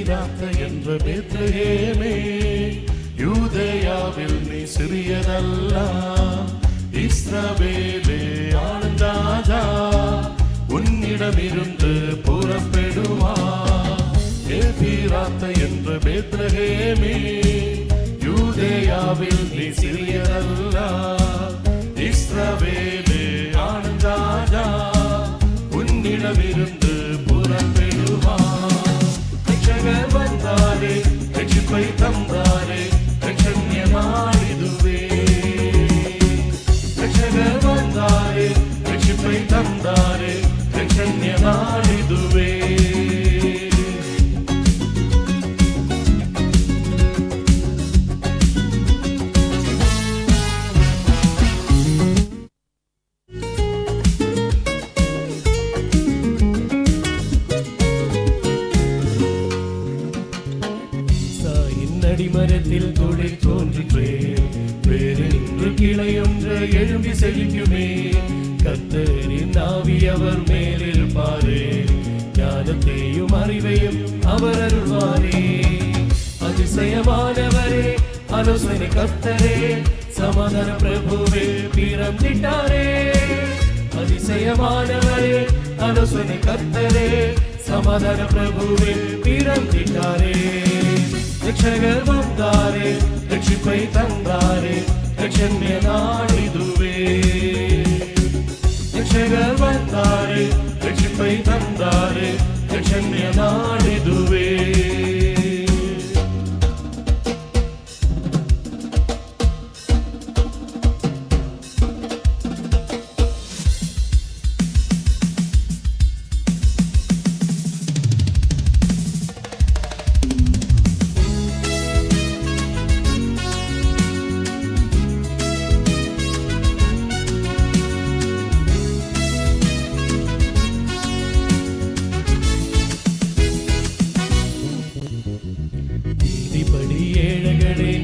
எப்பிராத்த என்ற பெத்லகேமே, யூதேயாவில் நீ சிறியதல்ல, இஸ்ரவேலே ஆளும் ராஜா உன்னிடமிருந்து புறப்படுவார். எப்பிராத்த என்ற பெத்லகேமே, யூதேயாவில் நீ சிறியதல்ல, இஸ்ரவேலே ஆளும் ராஜா உன்னிடமிருந்து புறப்படுவார். ரட்சகர் வந்தாரே, ரட்சிப்பை தந்தாரே, ரட்சண்ய நாளிதுவே. ரட்சகர் வந்தாரே, ரட்சிப்பை தந்தாரே, ரட்சண்ய நாளிதுவே. அடிமரத்தில் துளை தோன்றிற்றே, வேறு நின்று கிளையொன்று எழும்பி செழிக்குமே. கர்த்தரின் ஆவி அவர் மேலிருப்பாரே, ஞானத்தையும் அறிவையும் அவர் அருள்வாரே. அதிசயமானவரே, ஆலோசனை கர்த்தரே, சமாதான பிரபுவே பிறந்திட்டாரே. அதிசயமானவரே, ஆலோசனை கர்த்தரே, சமாதான பிரபுவே பிறந்திட்டாரே. ரட்சகர் வந்தாரே, ரட்சிப்பை தந்தாரே, ரட்சண்ய நாளிதுவே. ரட்சகர் வந்தாரே, ரட்சிப்பை தந்தாரே, ரட்சண்ய நாளிதுவே.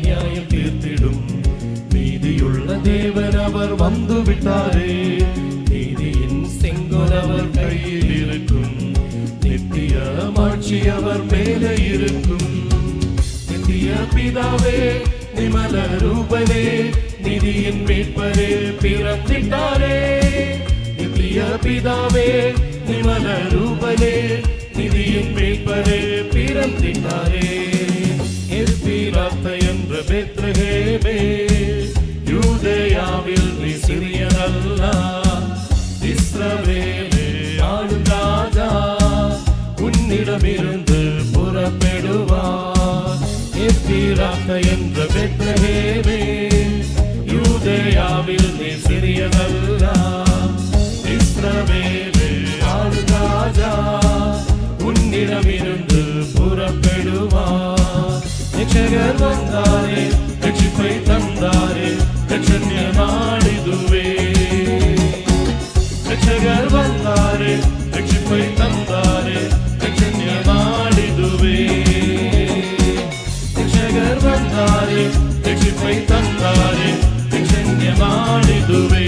நியாயம் தீர்த்திடும் நீதியுள்ள தேவன் அவர் வந்து விட்டாரே. நீதியின் செங்கோல் அவர் கையில் இருக்கும், நித்திய மாட்சி அவர் மேலே இருக்கும். நித்திய பிதாவே, நிமல ரூபனே, நிதியின் மீட்பரே பிறந்திட்டாரே. நித்திய பிதாவே, நிமல ரூபனே, நிதியின் மீட்பரே பிறந்திட்டாரே. எப்பிராத்த என்ற பெத்லகேமே, யூதேயாவில் நீ சிறியதல்ல, இஸ்ரவேலே ஆளும் ராஜா உன்னிடமிருந்து புறப்படுவார். எப்பிராத்த என்ற பெத்லகேமே, யூதேயாவில் நீ சிறியதல்ல, இஸ்ரவேலே ஆளும் ராஜா உன்னிடமிருந்து புறப்படுவார். ரட்சகர் வந்தாரே, ரட்சிப்பை தந்தாரே, ரட்சண்ய நாளிதுவே. ரட்சகர் வந்தாரே, ரட்சிப்பை தந்தாரே, ரட்சண்ய நாளிதுவே. ரட்சகர் வந்தாரே, ரட்சிப்பை தந்தாரே, ரட்சண்ய நாளிதுவே.